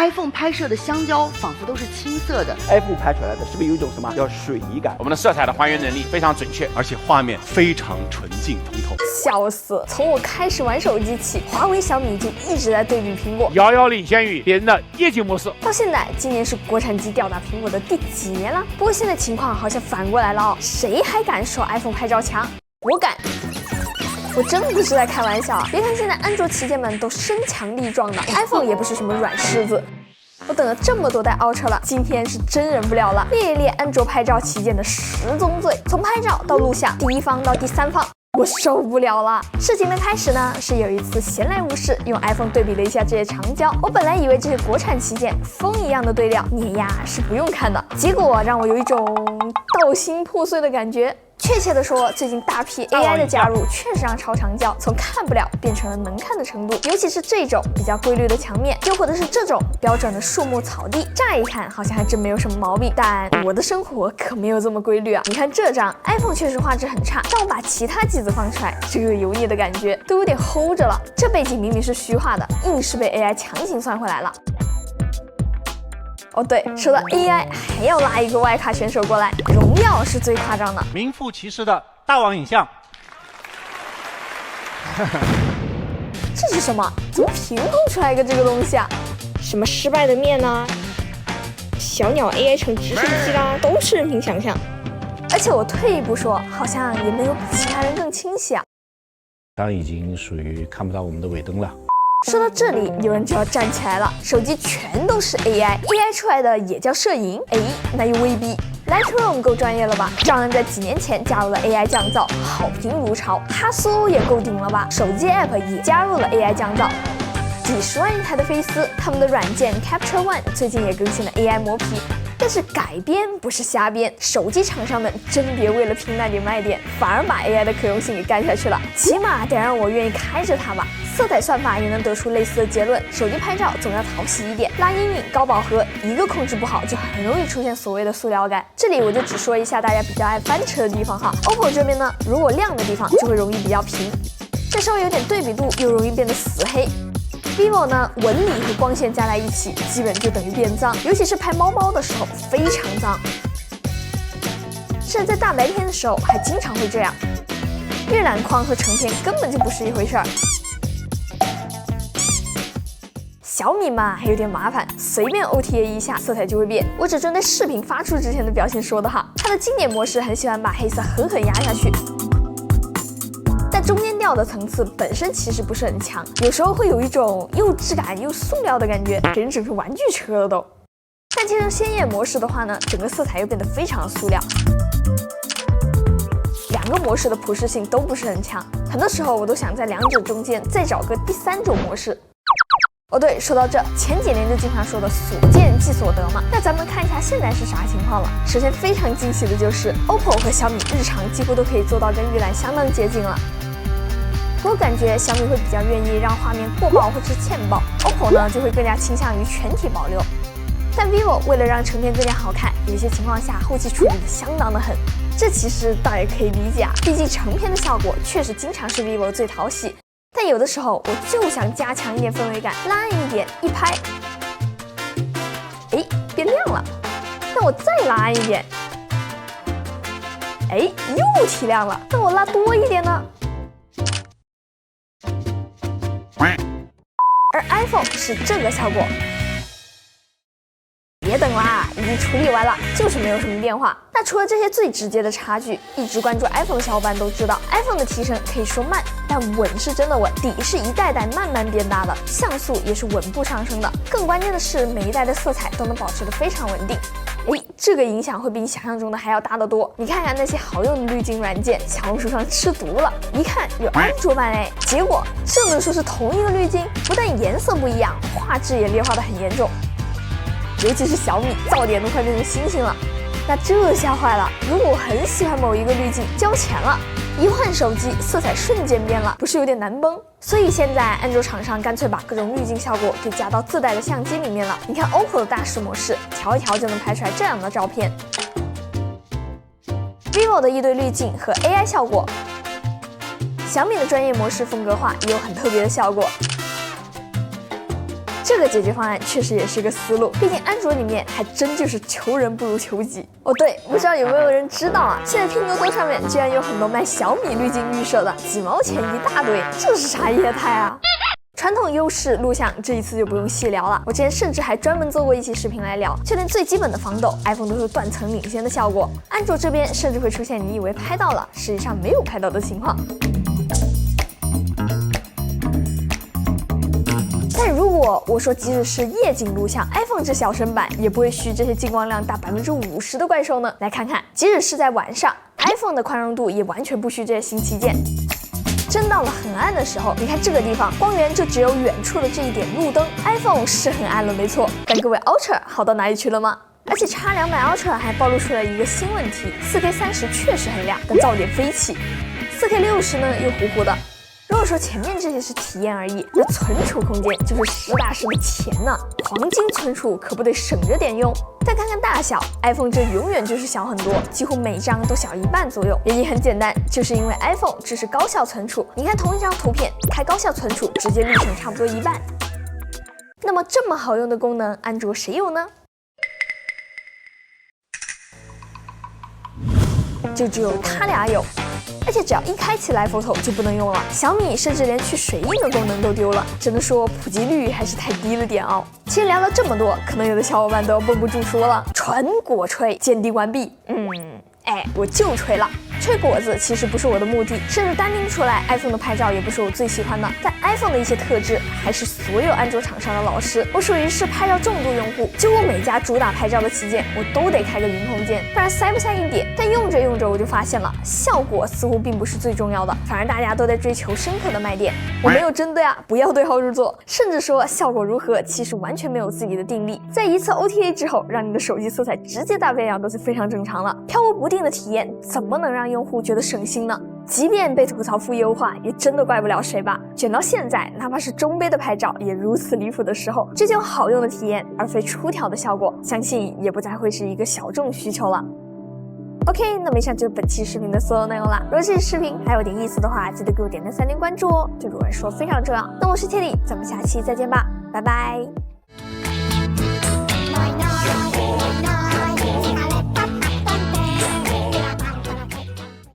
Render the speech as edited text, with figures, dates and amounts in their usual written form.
iPhone 拍摄的香蕉仿佛都是青色的。iPhone 拍出来的是不是有一种什么叫水泥感？我们的色彩的还原能力非常准确，而且画面非常纯净通透。笑死！从我开始玩手机起，华为、小米就一直在对比苹果，遥遥领先于别人的业绩模式。到现在，今年是国产机吊打苹果的第几年了？不过现在情况好像反过来了哦，谁还敢说 iPhone 拍照强？我敢！我真不是在开玩笑啊！别看现在安卓旗舰们都身强力壮的 ，iPhone 也不是什么软柿子。我等了这么多代 Ultra 了，今天是真忍不了了，列一列安卓拍照旗舰的10宗罪，从拍照到录像，第1方到第3方。我受不了了！事情的开始呢，是有一次闲来无事，用 iPhone 对比了一下这些长焦。我本来以为这些国产旗舰风一样的对料，碾压是不用看的，结果让我有一种道心破碎的感觉。确切的说，最近大批 AI 的加入，确实让超长焦从看不了变成了能看的程度。尤其是这种比较规律的墙面，又或者是这种标准的树木草地，乍一看好像还真没有什么毛病。但我的生活可没有这么规律啊！你看这张 iPhone 确实画质很差，但我把其他机子放出来，这个油腻的感觉都有点齁着了。这背景明明是虚化的，硬是被 AI 强行算回来了。哦对，说到 AI， 还要拉一个外卡选手过来，荣耀是最夸张的，名副其实的大王影像。这是什么？怎么凭空出来一个这个东西啊？什么失败的面啊，小鸟 AI 成直升机啦，都是任凭想象。而且我退一步说，好像也没有比其他人更清晰啊。当然已经属于看不到我们的尾灯了。说到这里，有人就要站起来了，手机全都是 AI 出来的也叫摄影？哎，那又未必。Lightroom 够专业了吧？照样在几年前加入了 AI 降噪，好评如潮。哈苏也够顶了吧？手机 App 也加入了 AI 降噪。几十万一台的飞思，他们的软件 Capture One 最近也更新了 AI 磨皮。但是改编不是瞎编，手机厂商们真别为了拼那点卖点，反而把 AI 的可用性给干下去了。起码得让我愿意开着它吧。色彩算法也能得出类似的结论，手机拍照总要讨喜一点，拉阴影、高饱和，一个控制不好就很容易出现所谓的塑料感。这里我就只说一下大家比较爱翻车的地方哈。OPPO 这边呢，如果亮的地方就会容易比较平，再稍微有点对比度又容易变得死黑。vivo 呢，纹理和光线加在一起，基本就等于变脏，尤其是拍猫猫的时候非常脏，甚至在大白天的时候还经常会这样。阅览框和成片根本就不是一回事儿。小米嘛还有点麻烦，随便 OTA 一下色彩就会变。我只针对视频发出之前的表现说的哈，它的经典模式很喜欢把黑色狠狠压下去。但中间调的层次本身其实不是很强，有时候会有一种又质感又塑料的感觉，给人整成玩具车了都。但切成鲜艳模式的话呢，整个色彩又变得非常塑料。两个模式的普适性都不是很强，很多时候我都想在两者中间再找个第3种模式。哦对，说到这，前几年就经常说的所见即所得嘛，那咱们看一下现在是啥情况了。首先非常惊喜的就是 OPPO 和小米日常几乎都可以做到跟预览相当接近了。我感觉小米会比较愿意让画面过曝或者是欠曝 ，OPPO 呢就会更加倾向于全体保留。但 vivo 为了让成片更加好看，有些情况下后期处理的相当的狠，这其实倒也可以理解啊，毕竟成片的效果确实经常是 vivo 最讨喜。但有的时候我就想加强一点氛围感，拉暗一点，一拍，哎，变亮了。那我再拉暗一点，哎，又提亮了。那我拉多一点呢？而 iPhone 是这个效果。别等啦，已经处理完了，就是没有什么变化。那除了这些最直接的差距，一直关注 iPhone 的小伙伴都知道 ，iPhone 的提升可以说慢，但稳是真的稳，底是一代代慢慢变大的，像素也是稳步上升的。更关键的是，每一代的色彩都能保持得非常稳定。哎，这个影响会比你想象中的还要大得多。你看看那些好用的滤镜软件，小红书上吃毒了，一看有安卓版哎，结果这能说是同一个滤镜，不但颜色不一样，画质也劣化得很严重。尤其是小米，噪点都快变成星星了。那这下坏了，如果我很喜欢某一个滤镜，交钱了，一换手机，色彩瞬间变了，不是有点难崩？所以现在安卓厂商干脆把各种滤镜效果给加到自带的相机里面了。你看 OPPO 的大师模式，调一调就能拍出来这样的照片。vivo 的一堆滤镜和 AI 效果，小米的专业模式风格化也有很特别的效果。这个解决方案确实也是个思路，毕竟安卓里面还真就是求人不如求己。哦对，不知道有没有人知道啊，现在拼多多上面居然有很多卖小米滤镜预设的，几毛钱一大堆，这是啥业态啊？传统优势录像这一次就不用细聊了，我之前甚至还专门做过一期视频来聊，就连最基本的防抖 iPhone 都是断层领先的效果，安卓这边甚至会出现你以为拍到了，实际上没有拍到的情况。但如果我说即使是夜景录像 ，iPhone 这小身板也不会虚这些进光量大50%的怪兽呢？来看看，即使是在晚上 ，iPhone 的宽容度也完全不虚这些新旗舰。真到了很暗的时候，你看这个地方光源就只有远处的这一点路灯 ，iPhone 是很暗了，没错。但各位 Ultra 好到哪里去了吗？而且 X200 Ultra 还暴露出来一个新问题 ，4K 30确实很亮，但噪点飞起。4K 60呢又糊糊的。如果说前面这些是体验而已，那存储空间就是实打实的钱呢。黄金存储可不得省着点用。再看看大小 ，iPhone 这永远就是小很多，几乎每张都小一半左右。原因很简单，就是因为 iPhone 支持高效存储。你看同一张图片，开高效存储直接滤成差不多一半。那么这么好用的功能，安卓谁有呢？就只有他俩有。而且只要一开启 Live Photo 就不能用了，小米甚至连去水印的功能都丢了，只能说普及率还是太低了点哦。其实聊了这么多，可能有的小伙伴都要绷不住说了，纯果吹，鉴定完毕。我就吹了。吹果子其实不是我的目的，甚至单拎出来 iPhone 的拍照也不是我最喜欢的。但 iPhone 的一些特质还是所有安卓厂商的老师。我属于是拍照重度用户，几乎每家主打拍照的旗舰我都得开个云空间，不然塞不下一点。但用着用着我就发现了，效果似乎并不是最重要的，反而大家都在追求深刻的卖点。我没有针对啊，不要对号入座，甚至说效果如何其实完全没有自己的定力。在一次 OTA 之后，让你的手机色彩直接大变样都是非常正常了。飘忽不定的体验怎么能让用户觉得省心呢？即便被吐槽负优化，也真的怪不了谁吧。卷到现在，哪怕是中杯的拍照也如此离谱的时候，追求好用的体验而非出挑的效果，相信也不再会是一个小众需求了。OK， 那么以上就是本期视频的所有内容啦。如果这期视频还有点意思的话，记得给我点赞3连关注哦，对我来说非常重要。那我是 Tilly，咱们下期再见吧，拜拜。